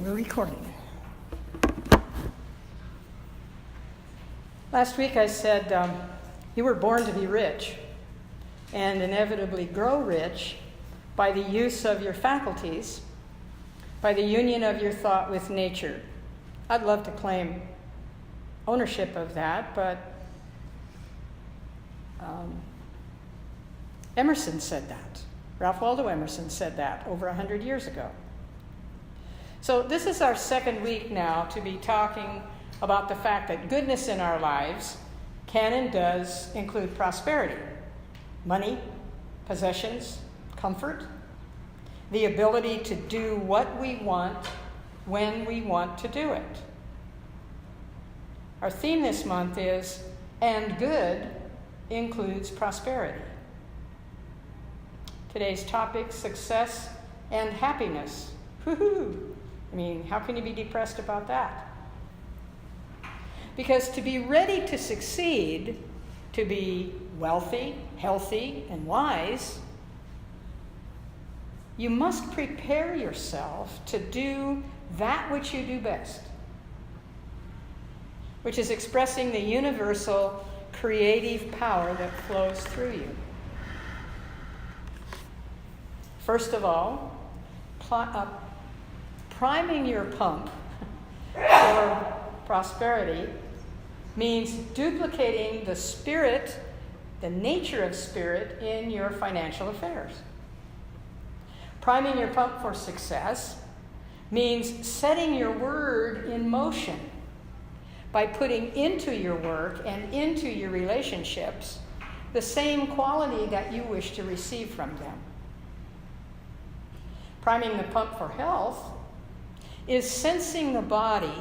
We're recording. Last week I said you were born to be rich and inevitably grow rich by the use of your faculties, by the union of your thought with nature. I'd love to claim ownership of that, but Emerson said that. Ralph Waldo Emerson said that over 100 years ago. So this is our second week now to be talking about the fact that goodness in our lives can and does include prosperity, money, possessions, comfort, the ability to do what we want when we want to do it. Our theme this month is, and good includes prosperity. Today's topic, success and happiness. Woohoo! I mean, how can you be depressed about that? Because to be ready to succeed, to be wealthy, healthy, and wise, you must prepare yourself to do that which you do best, which is expressing the universal creative power that flows through you. First of all, priming your pump for prosperity means duplicating the spirit, the nature of spirit in your financial affairs. Priming your pump for success means setting your word in motion by putting into your work and into your relationships the same quality that you wish to receive from them. Priming the pump for health is sensing the body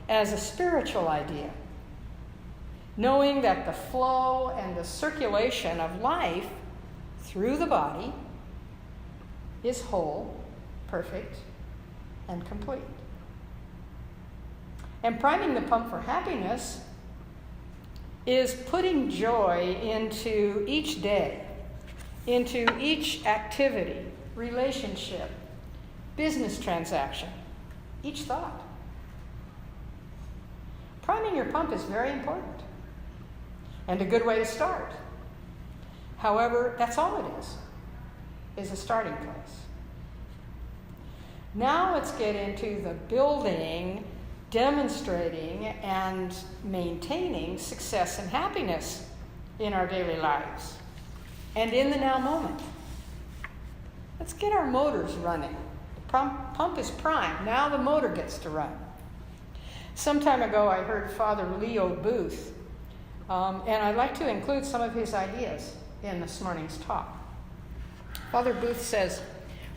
as a spiritual idea, knowing that the flow and the circulation of life through the body is whole, perfect, and complete. And priming the pump for happiness is putting joy into each day, into each activity, relationship, business transaction, each thought. Priming your pump is very important and a good way to start. However, that's all it is a starting place. Now let's get into the building, demonstrating, and maintaining success and happiness in our daily lives and in the now moment. Let's get our motors running. The pump is primed. Now the motor gets to run. Some time ago, I heard Father Leo Booth, and I'd like to include some of his ideas in this morning's talk. Father Booth says,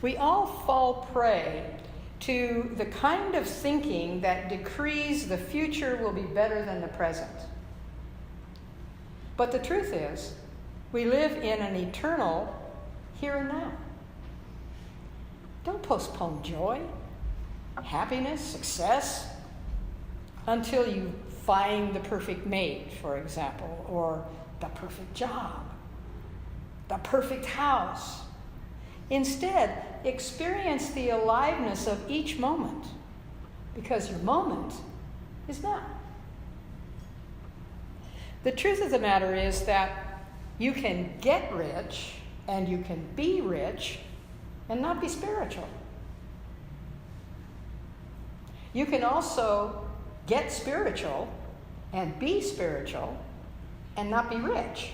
we all fall prey to the kind of thinking that decrees the future will be better than the present. But the truth is, we live in an eternal here and now. Don't postpone joy, happiness, success until you find the perfect mate, for example, or the perfect job, the perfect house. Instead, experience the aliveness of each moment, because your moment is now. The truth of the matter is that you can get rich and you can be rich and not be spiritual. You can also get spiritual and be spiritual and not be rich.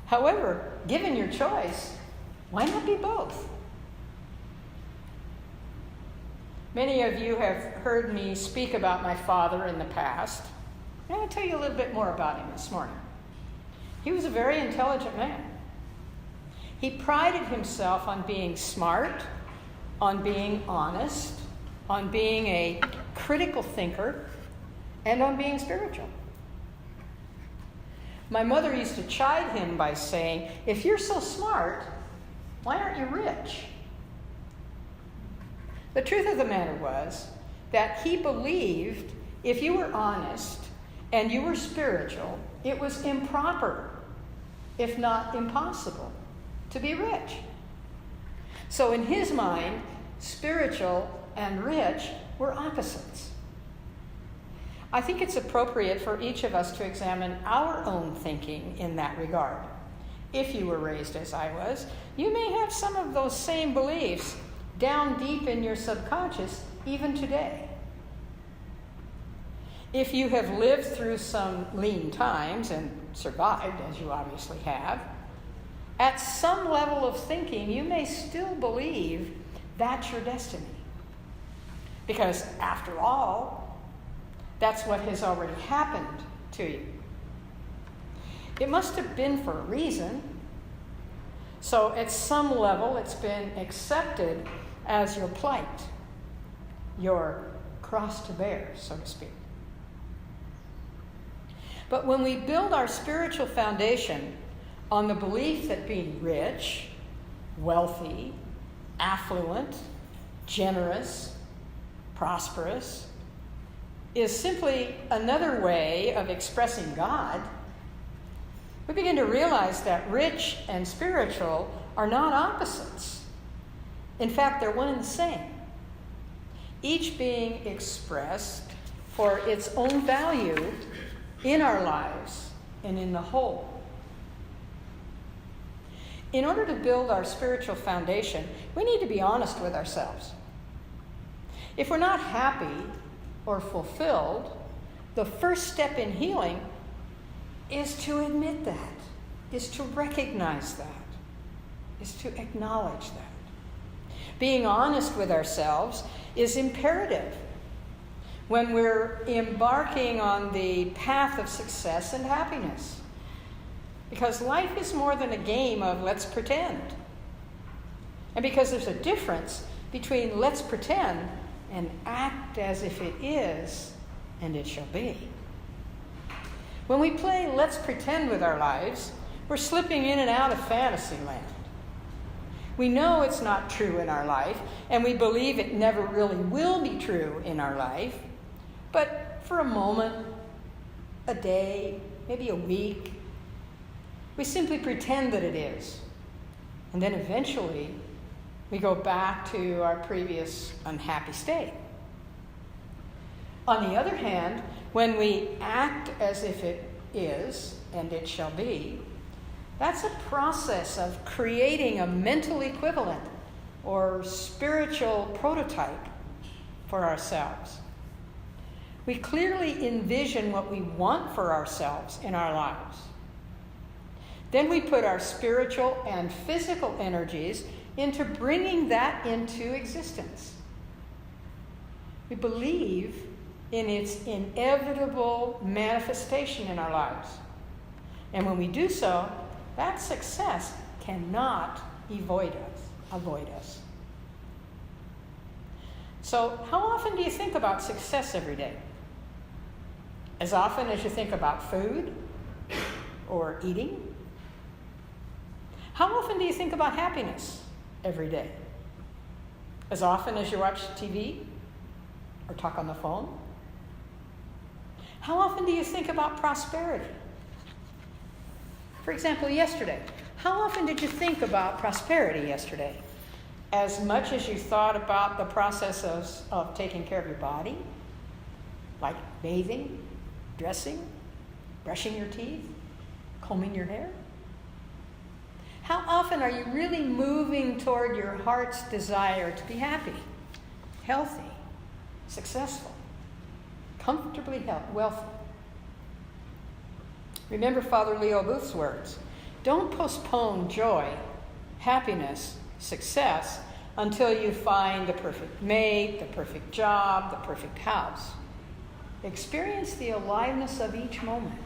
However, given your choice, why not be both? Many of you have heard me speak about my father in the past. I'm going to tell you a little bit more about him this morning. He was a very intelligent man. He prided himself on being smart, on being honest, on being a critical thinker, and on being spiritual. My mother used to chide him by saying, if you're so smart, why aren't you rich? The truth of the matter was that he believed if you were honest and you were spiritual, it was improper, if not impossible, to be rich. So in his mind, spiritual and rich were opposites. I think it's appropriate for each of us to examine our own thinking in that regard. If you were raised as I was, you may have some of those same beliefs down deep in your subconscious even today. If you have lived through some lean times and survived, as you obviously have, at some level of thinking, you may still believe that's your destiny. Because after all, that's what has already happened to you. It must have been for a reason. So at some level, it's been accepted as your plight, your cross to bear, so to speak. But when we build our spiritual foundation on the belief that being rich, wealthy, affluent, generous, prosperous is simply another way of expressing God, we begin to realize that rich and spiritual are not opposites. In fact, they're one and the same, each being expressed for its own value in our lives and in the whole. In order to build our spiritual foundation, we need to be honest with ourselves. If we're not happy or fulfilled, the first step in healing is to admit that, is to recognize that, is to acknowledge that. Being honest with ourselves is imperative when we're embarking on the path of success and happiness. Because life is more than a game of let's pretend. And because there's a difference between let's pretend and act as if it is and it shall be. When we play let's pretend with our lives, we're slipping in and out of fantasy land. We know it's not true in our life, and we believe it never really will be true in our life. But for a moment, a day, maybe a week, we simply pretend that it is. And then eventually, we go back to our previous unhappy state. On the other hand, when we act as if it is and it shall be, that's a process of creating a mental equivalent or spiritual prototype for ourselves. We clearly envision what we want for ourselves in our lives. Then we put our spiritual and physical energies into bringing that into existence. We believe in its inevitable manifestation in our lives. And when we do so, that success cannot avoid us. So, how often do you think about success every day? As often as you think about food or eating? How often do you think about happiness every day? As often as you watch TV or talk on the phone? How often do you think about prosperity? For example, yesterday, how often did you think about prosperity yesterday? As much as you thought about the process of taking care of your body, like bathing, dressing, brushing your teeth, combing your hair? How often are you really moving toward your heart's desire to be happy, healthy, successful, comfortably wealthy? Remember Father Leo Booth's words, don't postpone joy, happiness, success until you find the perfect mate, the perfect job, the perfect house. Experience the aliveness of each moment,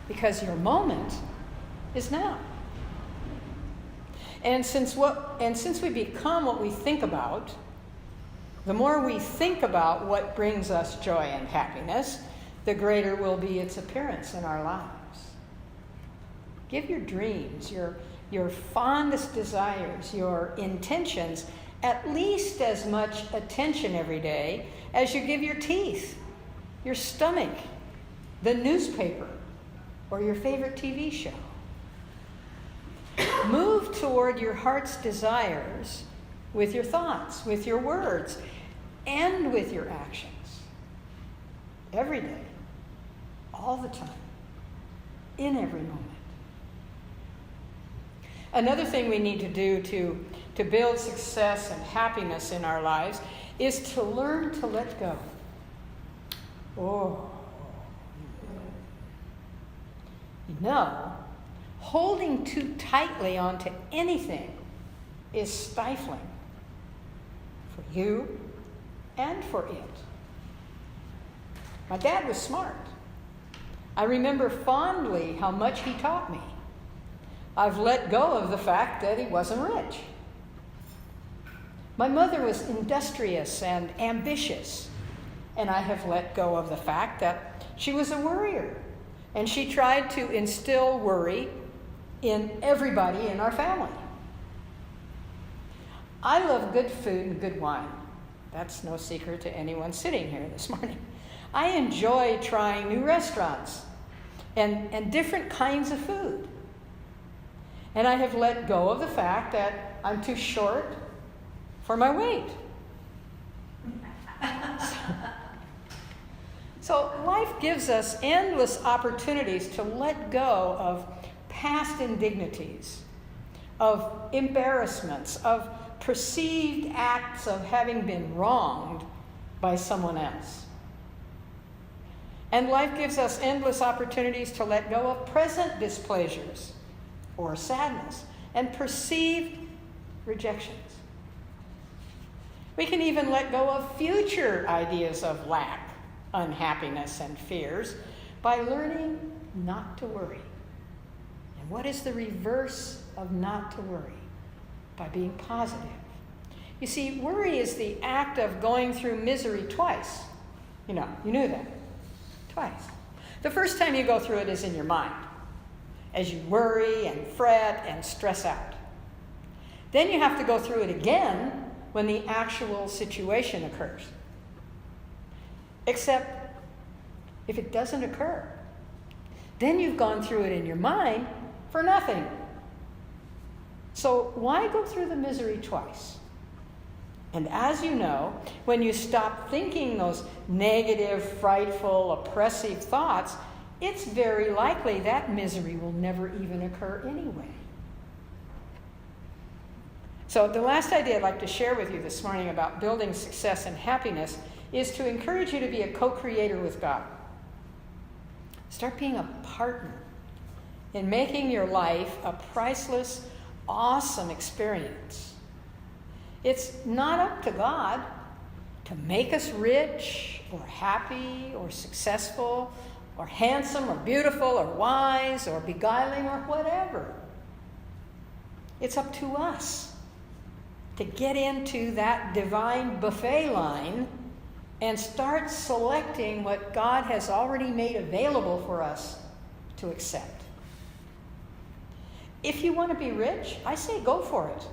because your moment is now. And since we become what we think about, the more we think about what brings us joy and happiness, the greater will be its appearance in our lives. Give your dreams, your fondest desires, your intentions, at least as much attention every day as you give your teeth, your stomach, the newspaper, or your favorite TV show. Move toward your heart's desires with your thoughts, with your words, and with your actions. Every day, all the time, in every moment. Another thing we need to do to build success and happiness in our lives is to learn to let go. Oh. You know, holding too tightly onto anything is stifling for you and for it. My dad was smart. I remember fondly how much he taught me. I've let go of the fact that he wasn't rich. My mother was industrious and ambitious, and I have let go of the fact that she was a worrier, and she tried to instill worry in everybody in our family. I love good food and good wine. That's no secret to anyone sitting here this morning. I enjoy trying new restaurants and different kinds of food. And I have let go of the fact that I'm too short for my weight. So life gives us endless opportunities to let go of past indignities, of embarrassments, of perceived acts of having been wronged by someone else. And life gives us endless opportunities to let go of present displeasures or sadness and perceived rejections. We can even let go of future ideas of lack, unhappiness, and fears by learning not to worry. And what is the reverse of not to worry? By being positive. You see, worry is the act of going through misery twice. You knew that. Twice. The first time you go through it is in your mind, as you worry and fret and stress out. Then you have to go through it again when the actual situation occurs. Except if it doesn't occur, then you've gone through it in your mind for nothing. So why go through the misery twice? And as you know, when you stop thinking those negative, frightful, oppressive thoughts, it's very likely that misery will never even occur anyway. So the last idea I'd like to share with you this morning about building success and happiness is to encourage you to be a co-creator with God. Start being a partner in making your life a priceless, awesome experience. It's not up to God to make us rich or happy or successful or handsome or beautiful or wise or beguiling or whatever. It's up to us to get into that divine buffet line and start selecting what God has already made available for us to accept. If you want to be rich, I say go for it.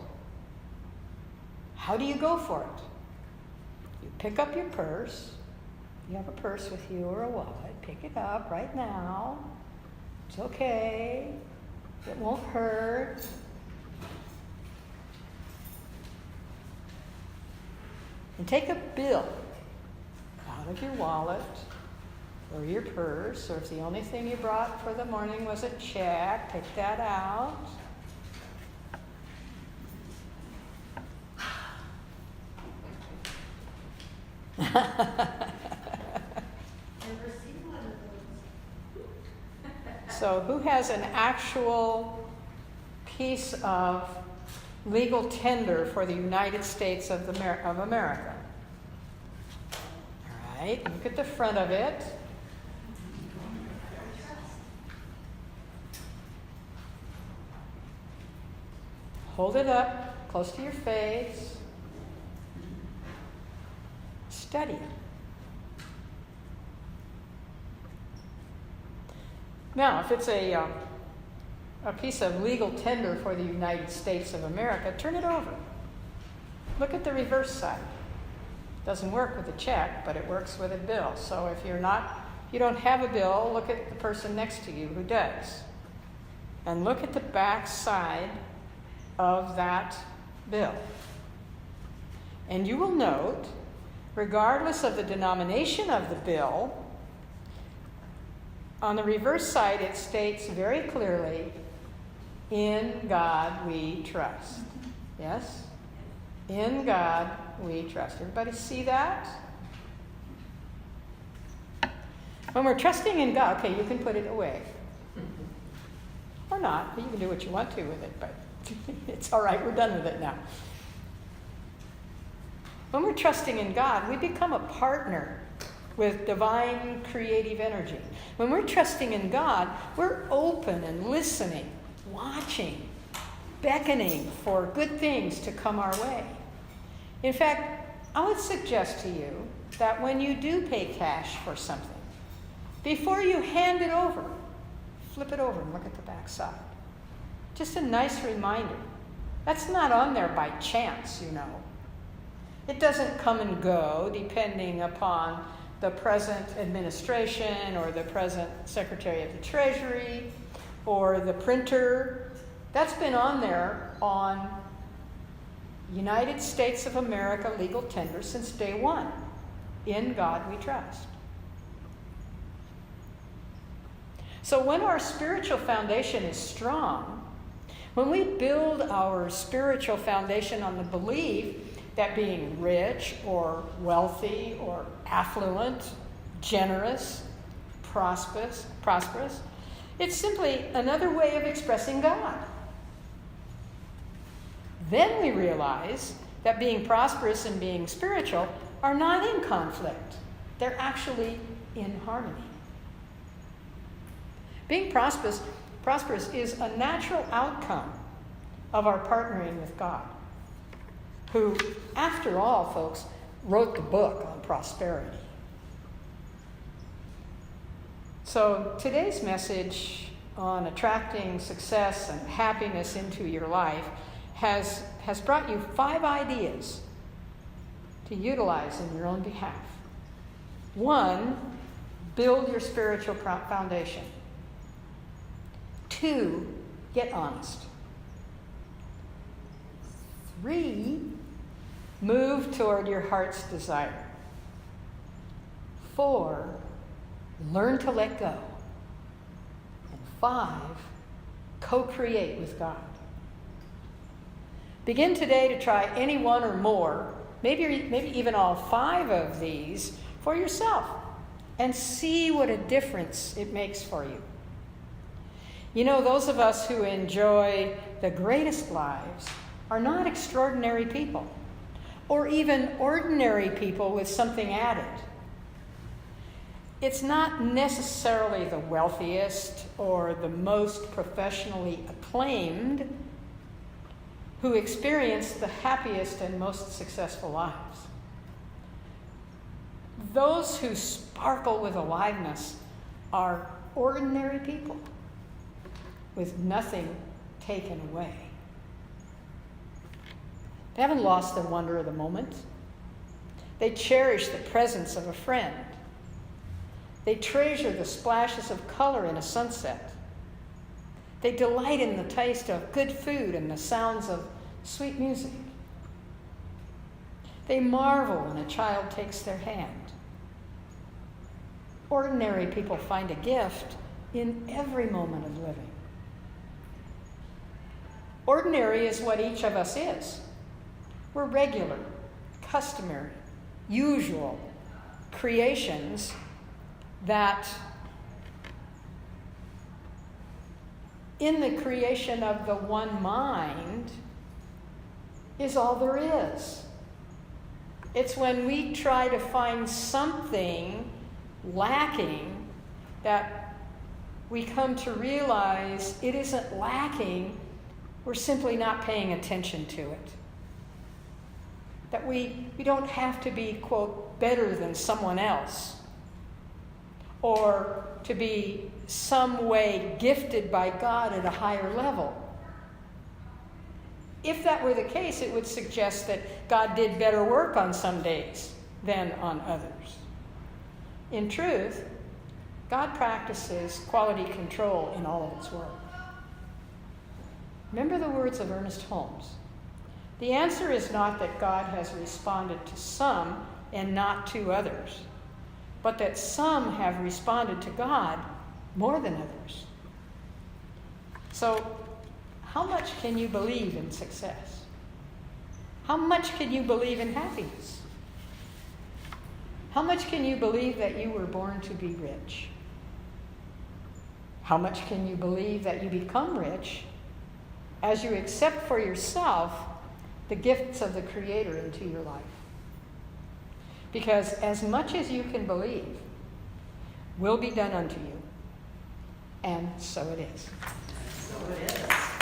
How do you go for it? You pick up your purse. You have a purse with you or a wallet. Pick it up right now. It's okay. It won't hurt. And take a bill out of your wallet or your purse, or if the only thing you brought for the morning was a check, take that out. So who has an actual piece of legal tender for the United States of America? All right, look at the front of it. Hold it up close to your face. Study it. Now, if it's a piece of legal tender for the United States of America, turn it over. Look at the reverse side. Doesn't work with a check, but it works with a bill. So if you don't have a bill, look at the person next to you who does. And look at the back side of that bill. And you will note regardless of the denomination of the bill, on the reverse side it states very clearly, "In God we trust." Yes? In God we trust. Everybody see that? When we're trusting in God, okay, you can put it away. Or not. You can do what you want to with it, but it's all right. We're done with it now. When we're trusting in God, we become a partner with divine creative energy. When we're trusting in God, we're open and listening, watching, beckoning for good things to come our way. In fact, I would suggest to you that when you do pay cash for something, before you hand it over, flip it over and look at the back side. Just a nice reminder. That's not on there by chance, you know. It doesn't come and go depending upon the present administration or the present Secretary of the Treasury or the printer. That's been on there on United States of America legal tender since day one. In God we trust. So when our spiritual foundation is strong, when we build our spiritual foundation on the belief that being rich or wealthy or affluent, generous, prosperous, it's simply another way of expressing God. Then we realize that being prosperous and being spiritual are not in conflict. They're actually in harmony. Being prosperous is a natural outcome of our partnering with God, who, after all, folks, wrote the book on prosperity. So today's message on attracting success and happiness into your life has brought you 5 ideas to utilize in your own behalf. 1, build your spiritual foundation. 2, get honest. 3, move toward your heart's desire. 4, learn to let go. And 5, co-create with God. Begin today to try any one or more, maybe even all 5 of these for yourself, and see what a difference it makes for you. You know, those of us who enjoy the greatest lives are not extraordinary people, or even ordinary people with something added. It's not necessarily the wealthiest or the most professionally acclaimed who experience the happiest and most successful lives. Those who sparkle with aliveness are ordinary people with nothing taken away. They haven't lost the wonder of the moment. They cherish the presence of a friend. They treasure the splashes of color in a sunset. They delight in the taste of good food and the sounds of sweet music. They marvel when a child takes their hand. Ordinary people find a gift in every moment of living. Ordinary is what each of us is. We're regular, customary, usual creations that in the creation of the one mind is all there is. It's when we try to find something lacking that we come to realize it isn't lacking, we're simply not paying attention to it. That we don't have to be, quote, better than someone else, or to be some way gifted by God at a higher level. If that were the case, it would suggest that God did better work on some days than on others. In truth, God practices quality control in all of its work. Remember the words of Ernest Holmes. The answer is not that God has responded to some and not to others, but that some have responded to God more than others. So, how much can you believe in success? How much can you believe in happiness? How much can you believe that you were born to be rich? How much can you believe that you become rich as you accept for yourself the gifts of the Creator into your life? Because as much as you can believe will be done unto you. And so it is. So it is.